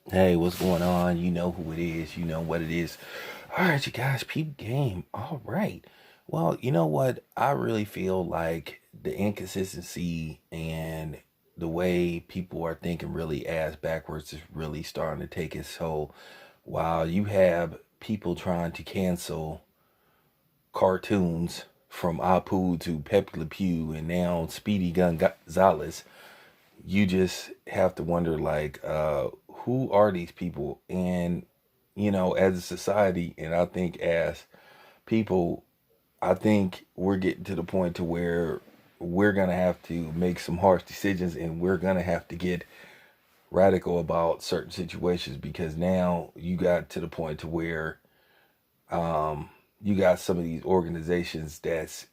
Hey, what's going on? You know who it is. You know what it is. All right, you guys, peep game. All right. Well, you know what? I really feel like the inconsistency and the way people are thinking really ass backwards is really starting to take its toll. While you have people trying to cancel cartoons from Apu to Pepe Le Pew and now Speedy Gonzalez, you just have to wonder like who are these people, and as a society, and I think as people, I think we're getting to the point to where we're gonna have to make some harsh decisions, and we're gonna have to get radical about certain situations, because now you got to the point to where you got some of these organizations that's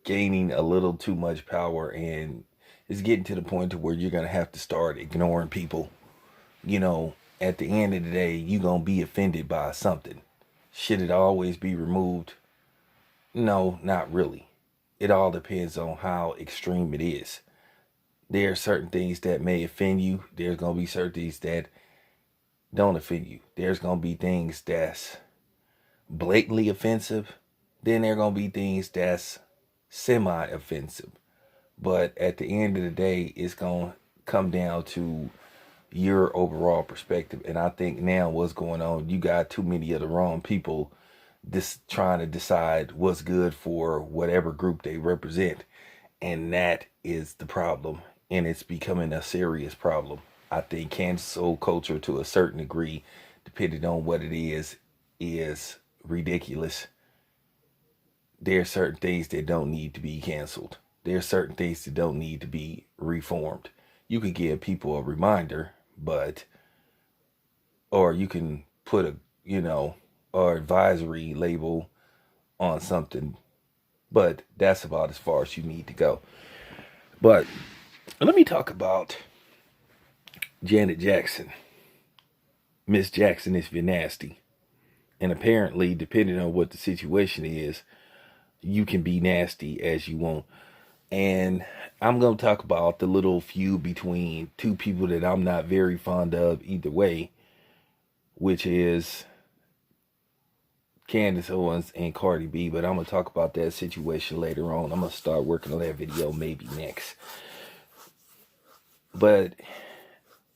gaining a little too much power, and it's getting to the point to where you're gonna have to start ignoring people. you know, at the end of the day, you gonna be offended by something. Should it always be removed? No, not really. It all depends on how extreme it is. There are certain things that may offend you. There's gonna be certain things that don't offend you. There's gonna be things that's blatantly offensive. Then there are gonna be things that's semi-offensive. But at the end of the day, it's gonna come down to your overall perspective. And I think now what's going on, you got too many of the wrong people just trying to decide what's good for whatever group they represent. And that is the problem. And it's becoming a serious problem. I think cancel culture to a certain degree, depending on what it is ridiculous. There are certain things that don't need to be canceled. There are certain things that don't need to be reformed. You could give people a reminder, but or you can put a or advisory label on something, but that's about as far as you need to go. But let me talk about Janet Jackson. Miss Jackson is nasty, and apparently, depending on what the situation is, you can be nasty as you want. And I'm going to talk about the little feud between two people that I'm not very fond of either way, which is Candace Owens and Cardi B. But I'm going to talk about that situation later on. I'm going to start working on that video maybe next. But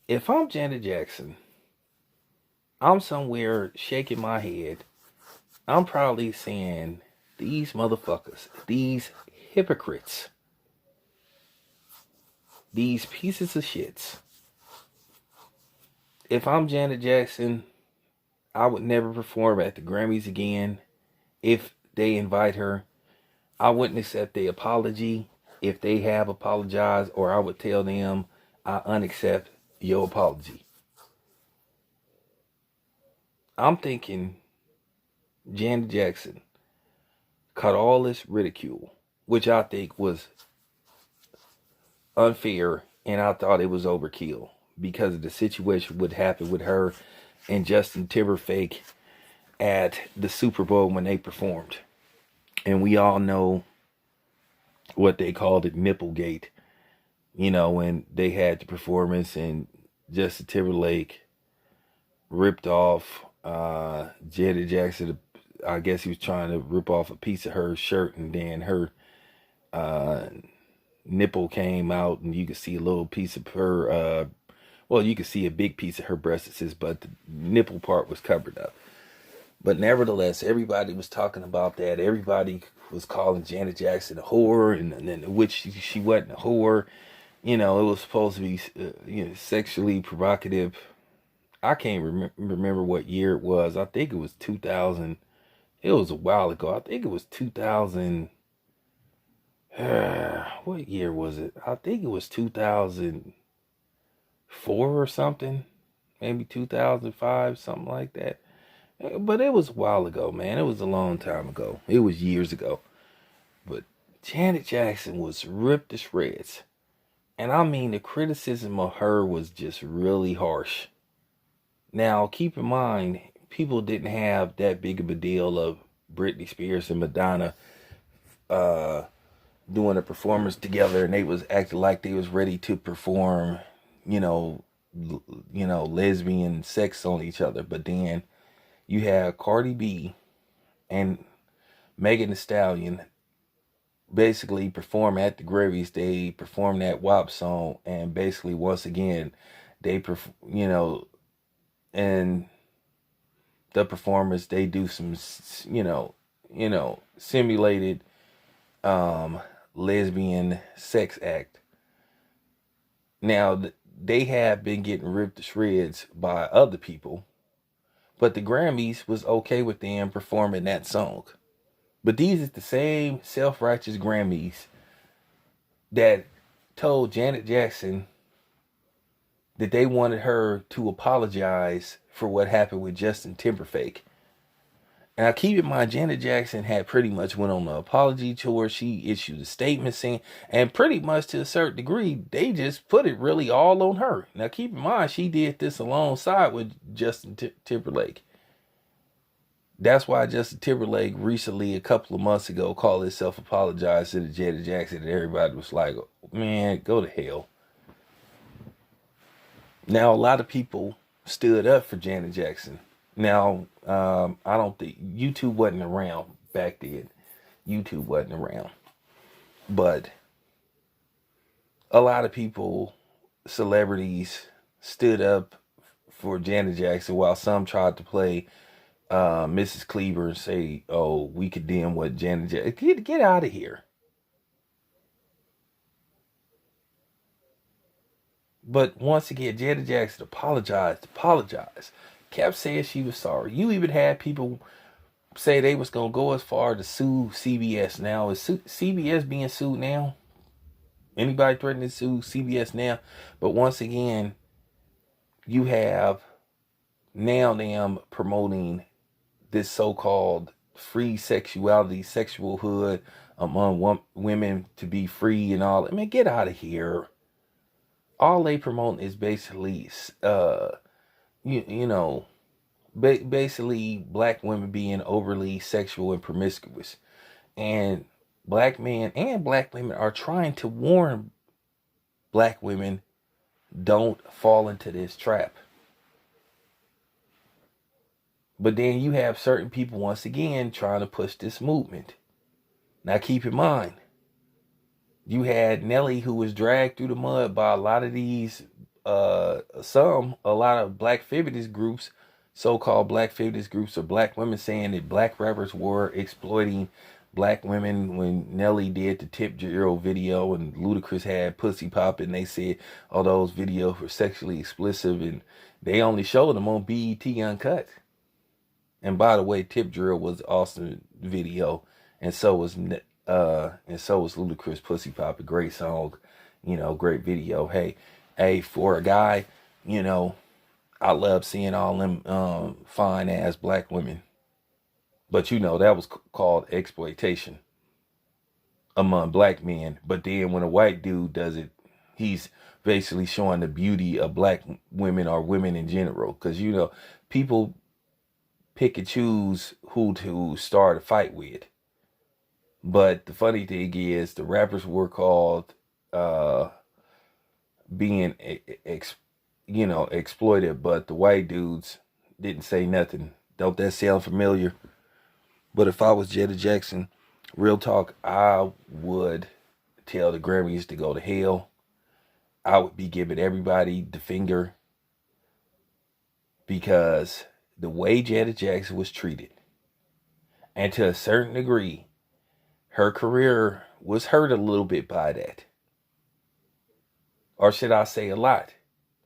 if I'm Janet Jackson, I'm somewhere shaking my head. I'm probably saying, these motherfuckers, these hypocrites, these pieces of shits. If I'm Janet Jackson, I would never perform at the Grammys again. If they invite her, I wouldn't accept the apology if they have apologized, or I would tell them I unaccept your apology. I'm thinking Janet Jackson caught all this ridicule, which I think was unfair, and I thought it was overkill because of the situation would happen with her and Justin Timberlake at the Super Bowl when they performed. And we all know what they called it, Nipplegate. When they had the performance and Justin Timberlake ripped off Janet Jackson. I guess he was trying to rip off a piece of her shirt, and then her uh, nipple came out, and you could see a little piece of her. Well, you could see a big piece of her breasts, but the nipple part was covered up. But nevertheless, everybody was talking about that. Everybody was calling Janet Jackson a whore, and then which she wasn't a whore. It was supposed to be sexually provocative. I can't remember what year it was. I think it was 2000. It was a while ago. I think it was 2000. What year was it? I think it was 2004 or something. Maybe 2005, something like that. But it was a while ago, man. It was a long time ago. It was years ago. But Janet Jackson was ripped to shreds. And I mean, the criticism of her was just really harsh. Now, keep in mind, people didn't have that big of a deal of Britney Spears and Madonna doing a performance together, and they was acting like they was ready to perform, you know, lesbian sex on each other. But then you have Cardi B and Megan Thee Stallion basically perform at the Grammys. They perform that WAP song, and basically once again, and the performers, they do some, simulated um lesbian sex act. Now they have been getting ripped to shreds by other people, but the Grammys was okay with them performing that song. But these is the same self-righteous Grammys that told Janet Jackson that they wanted her to apologize for what happened with Justin Timberlake. Now, keep in mind, Janet Jackson had pretty much went on the apology tour. She issued a statement saying, and pretty much to a certain degree, they just put it really all on her. Now, keep in mind, she did this alongside with Justin Timberlake. That's why Justin Timberlake recently, a couple of months ago, called himself apologized to the Janet Jackson, and everybody was like, man, go to hell. Now, a lot of people stood up for Janet Jackson. Now, I don't think YouTube wasn't around back then. YouTube wasn't around. But a lot of people, celebrities, stood up for Janet Jackson while some tried to play Mrs. Cleaver and say, oh, we condemn what Janet Jackson. Get out of here. But once again, Janet Jackson apologized. Kept saying she was sorry. You even had people say they was going to go as far to sue CBS. Now, is CBS being sued now? Anybody threatening to sue CBS now? But once again, you have now them promoting this so-called free sexuality, sexual hood among women to be free and all. I mean, get out of here. All they promote is basically, basically black women being overly sexual and promiscuous. And black men and black women are trying to warn black women, don't fall into this trap. But then you have certain people, once again, trying to push this movement. Now keep in mind, you had Nelly, who was dragged through the mud by a lot of these, a lot of black feminist groups, so-called black feminist groups, or black women saying that black rappers were exploiting black women. When Nelly did the Tip Drill video and Ludacris had Pussy Pop, and they said all those videos were sexually explicit, and they only showed them on BET Uncut. And by the way, Tip Drill was an awesome video, and so was Ludacris Pussy Pop, a great song, great video. Hey, for a guy, I love seeing all them fine ass black women. But that was called exploitation among black men. But then when a white dude does it, he's basically showing the beauty of black women or women in general. Because, people pick and choose who to start a fight with. But the funny thing is, the rappers were called being exploited, but the white dudes didn't say nothing. Don't that sound familiar? But if I was Janet Jackson, real talk, I would tell the Grammys to go to hell. I would be giving everybody the finger, because the way Janet Jackson was treated, and to a certain degree, her career was hurt a little bit by that. Or should I say a lot?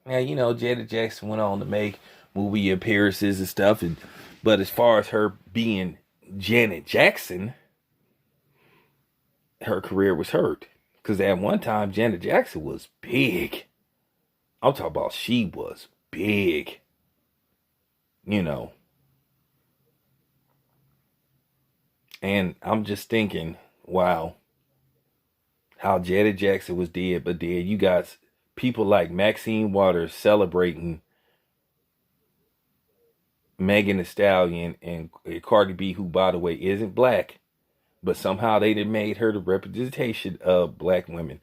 Now, Janet Jackson went on to make movie appearances and stuff, but as far as her being Janet Jackson, her career was hurt. Because at one time, Janet Jackson was big. I'm talking about she was big. And I'm just thinking, wow, how Janet Jackson was dead. But then you got people like Maxine Waters celebrating Megan Thee Stallion and Cardi B, who, by the way, isn't black, but somehow they done made her the representation of black women.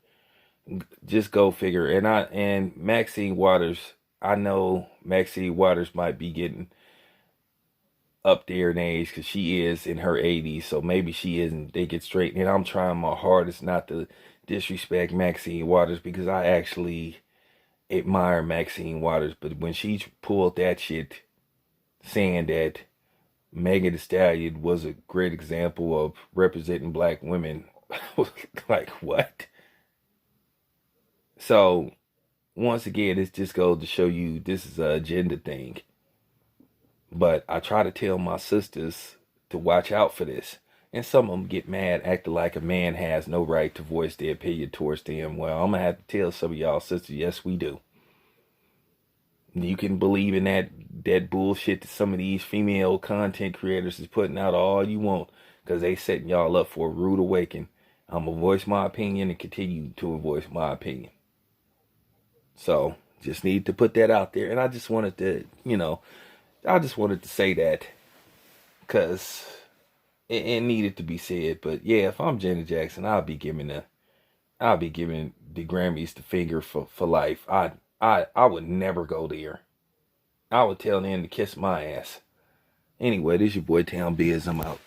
Just go figure. And Maxine Waters, I know Maxine Waters might be getting up there in age because she is in her 80s, so maybe she isn't. They get straight. And I'm trying my hardest not to disrespect Maxine Waters because I actually admire Maxine Waters. But when she pulled that shit saying that Megan Thee Stallion was a great example of representing black women, I was like, what? So once again, this just goes to show you this is an agenda thing. But I try to tell my sisters to watch out for this. And some of them get mad, acting like a man has no right to voice their opinion towards them. Well, I'm going to have to tell some of y'all sisters, yes, we do. You can believe in that bullshit that some of these female content creators is putting out all you want because they setting y'all up for a rude awakening. I'm going to voice my opinion and continue to voice my opinion. So, just need to put that out there. And I just wanted to, I just wanted to say that because it needed to be said. But yeah, if I'm Janet Jackson, I'll be giving the Grammys the finger for life. I would never go there. I would tell them to kiss my ass. Anyway, this your boy Town Biz. I'm out.